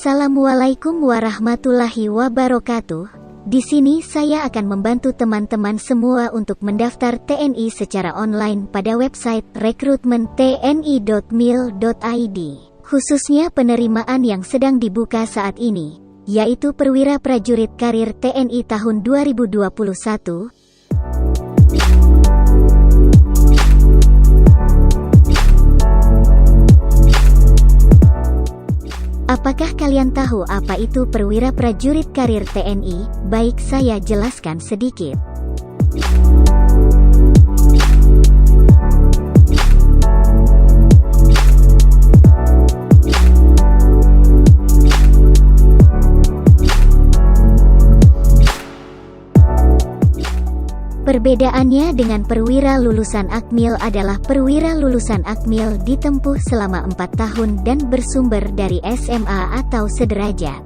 Assalamualaikum warahmatullahi wabarakatuh. Di sini saya akan membantu teman-teman semua untuk mendaftar TNI secara online pada website rekrutmen.tni.mil.id. Khususnya penerimaan yang sedang dibuka saat ini, yaitu Perwira Prajurit Karir TNI tahun 2021. Apakah kalian tahu apa itu Perwira Prajurit Karir TNI? Baik, saya jelaskan sedikit. Perbedaannya dengan perwira lulusan Akmil adalah perwira lulusan Akmil ditempuh selama 4 tahun dan bersumber dari SMA atau sederajat.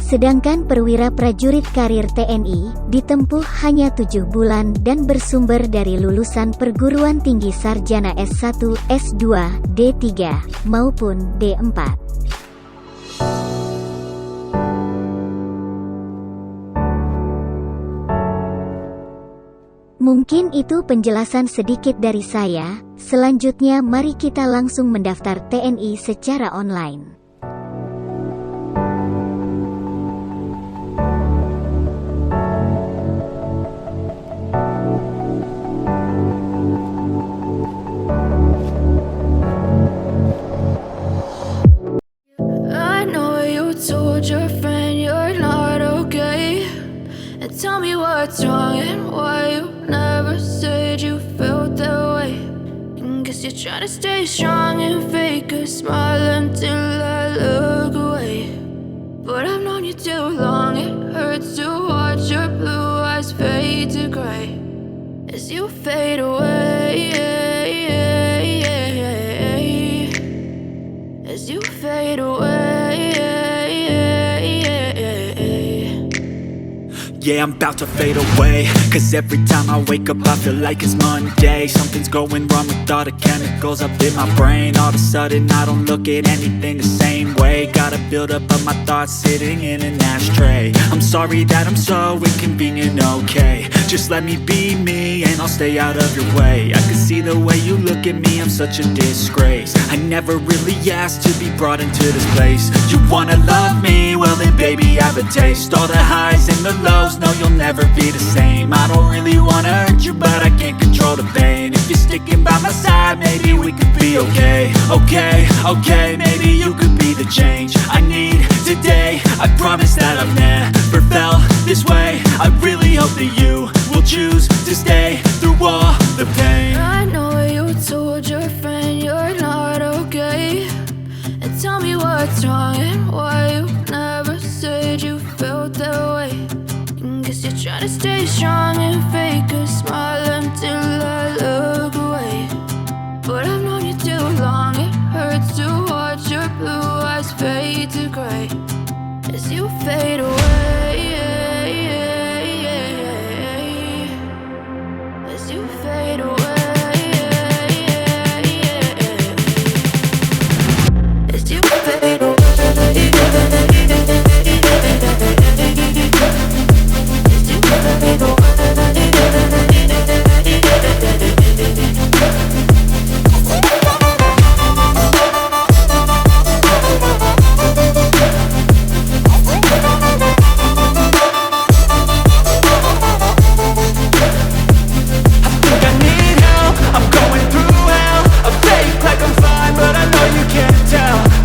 Sedangkan perwira prajurit karir TNI ditempuh hanya 7 bulan dan bersumber dari lulusan perguruan tinggi sarjana S1, S2, D3, maupun D4. Mungkin itu penjelasan sedikit dari saya. Selanjutnya mari kita langsung mendaftar TNI secara online. I know you told your friend you're not okay, and tell me what's wrong and why you never said you felt that way. And guess you're trying to stay strong and fake a smile until I look away. But I've known you too long, it hurts to watch your blue eyes fade to gray as you fade away. As you fade away. Yeah, I'm about to fade away, cause every time I wake up I feel like it's Monday. Something's going wrong with all the chemicals up in my brain. All of a sudden I don't look at anything the same way. Gotta build up of my thoughts sitting in an ashtray. I'm sorry that I'm so inconvenient, okay. Just let me be me and I'll stay out of your way. I can see the way you look at me, I'm such a disgrace. I never really asked to be brought into this place. You wanna love me? Well then baby I have a taste. All the highs and the lows, no you'll never be the same. I don't really wanna hurt you but I can't control the pain. If you're sticking by my side maybe we could be okay. Okay, maybe you could be the change I need today. I promise that I've never felt this way. I really hope that you will choose to stay through all the pain. I know you told your friend you're not okay, and tell me what's wrong and why you never said you felt that way. And guess you're trying to stay strong and fake a smile until I look away. But I've known you too long, it hurts to watch your blue eyes fade to gray as you fade away. As you fade away. As you fade away.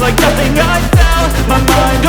Like nothing I felt, my mind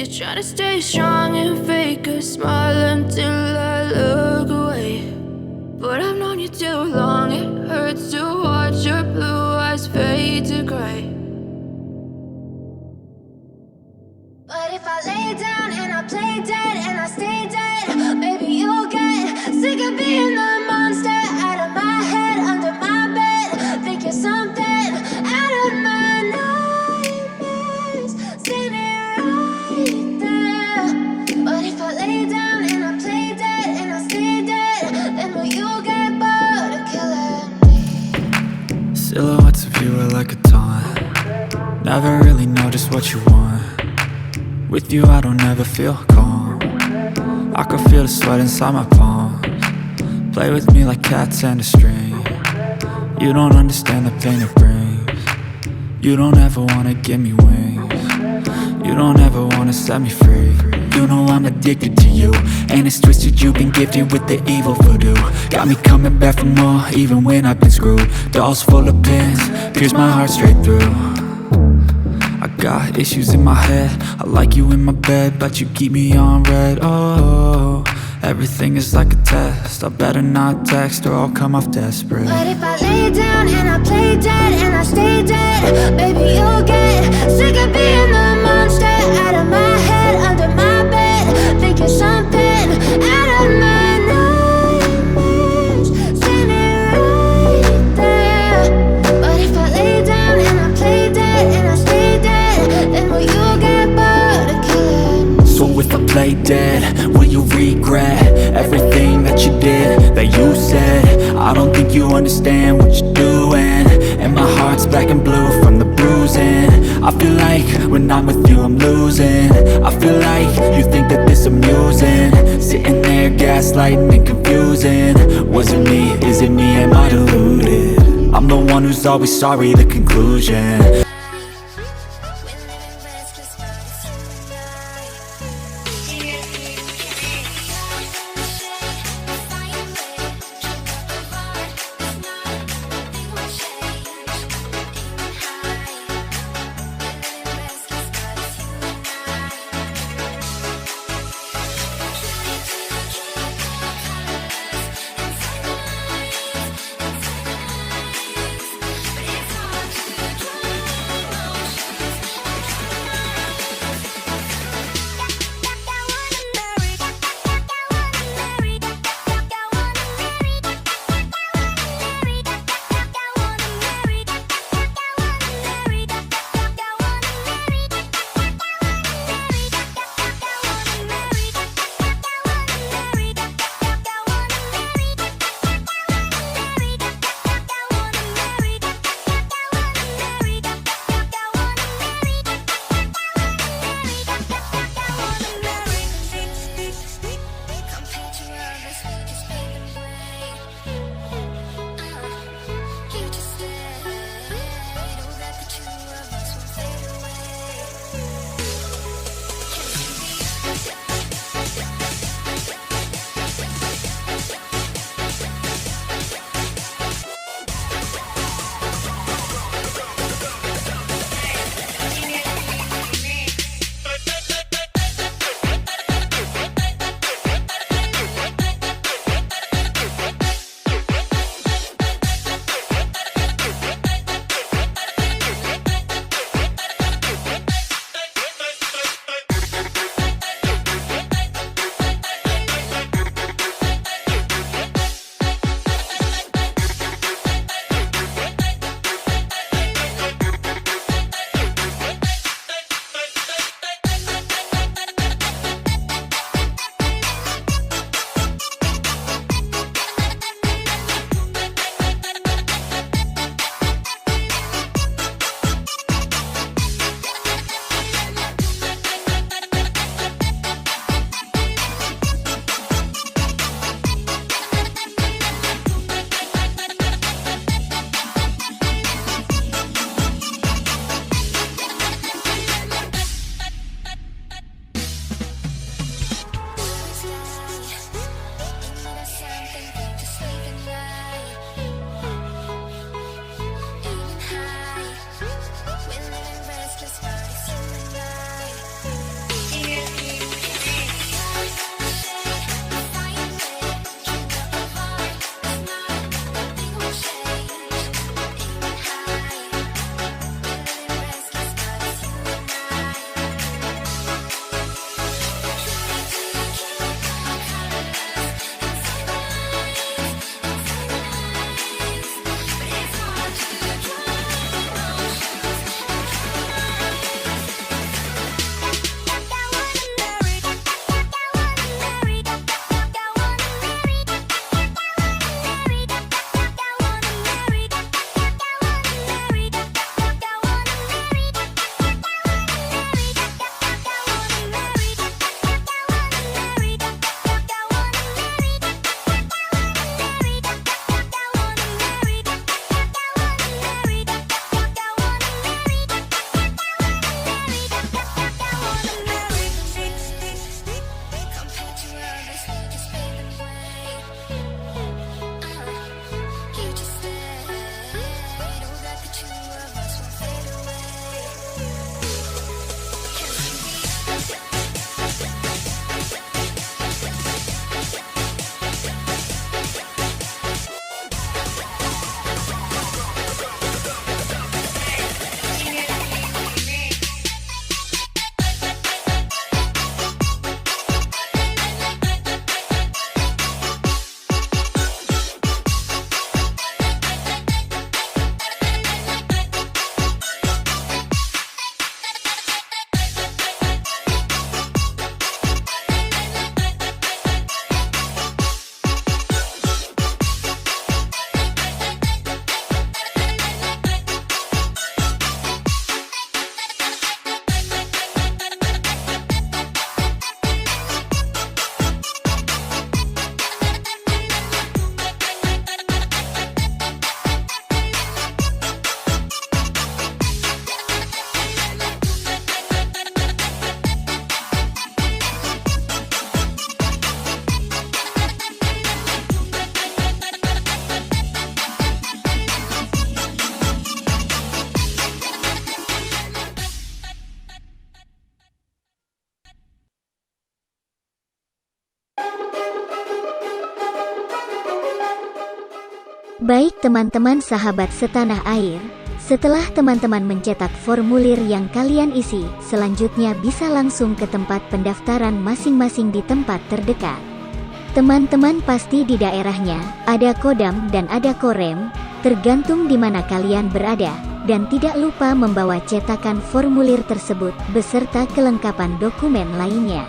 You're trying to stay strong and fake a smile until I look away. But I've known you too long, it hurts to watch your blue eyes fade to gray. But if I lay down and I play dead and I stay dead, maybe you'll get sick of being the monster out of my head, under my bed. Think you're something out of my nightmares, standing right there. But if I lay down and I play dead and I stay dead, then will you get bored of killing me? Silhouettes of you are like a taunt. Never really know just what you want. With you I don't ever feel calm. I can feel the sweat inside my palms. Play with me like cats and a string. You don't understand the pain it brings. You don't ever wanna give me wings. You don't ever wanna set me free. You know I'm addicted to you, and it's twisted, you've been gifted with the evil voodoo. Got me coming back for more, even when I've been screwed. Dolls full of pins, pierce my heart straight through. I got issues in my head, I like you in my bed, but you keep me on red. Oh, everything is like a test, I better not text or I'll come off desperate. But if I lay down and I play dead and I stay dead, baby you'll get sick of being the monster out of my head, under my bed. Think you're something out of my nightmares, standing right there. But if I lay down and I play dead and I stay dead, then will you get bored of killing me? So if I play dead, will you regret everything that you did, that you said? I don't think you understand what you're doing, and my heart's black and blue from the bruising. I feel like when I'm with you I'm losing. I feel like you think that this amusing, sitting there gaslighting and confusing. Was it me? Is it me? Am I deluded? I'm the one who's always sorry, the conclusion. Baik teman-teman sahabat setanah air, setelah teman-teman mencetak formulir yang kalian isi, selanjutnya bisa langsung ke tempat pendaftaran masing-masing di tempat terdekat. Teman-teman pasti di daerahnya ada kodam dan ada korem, tergantung di mana kalian berada, dan tidak lupa membawa cetakan formulir tersebut beserta kelengkapan dokumen lainnya.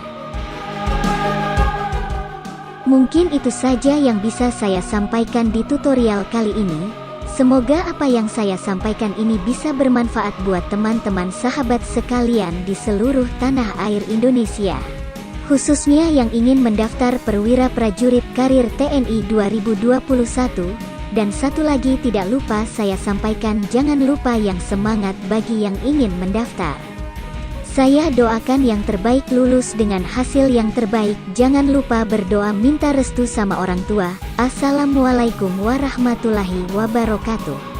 Mungkin itu saja yang bisa saya sampaikan di tutorial kali ini. Semoga apa yang saya sampaikan ini bisa bermanfaat buat teman-teman sahabat sekalian di seluruh tanah air Indonesia, khususnya yang ingin mendaftar Perwira Prajurit Karir TNI 2021. Dan satu lagi tidak lupa saya sampaikan, jangan lupa yang semangat bagi yang ingin mendaftar. Saya doakan yang terbaik lulus dengan hasil yang terbaik. Jangan lupa berdoa minta restu sama orang tua. Assalamualaikum warahmatullahi wabarakatuh.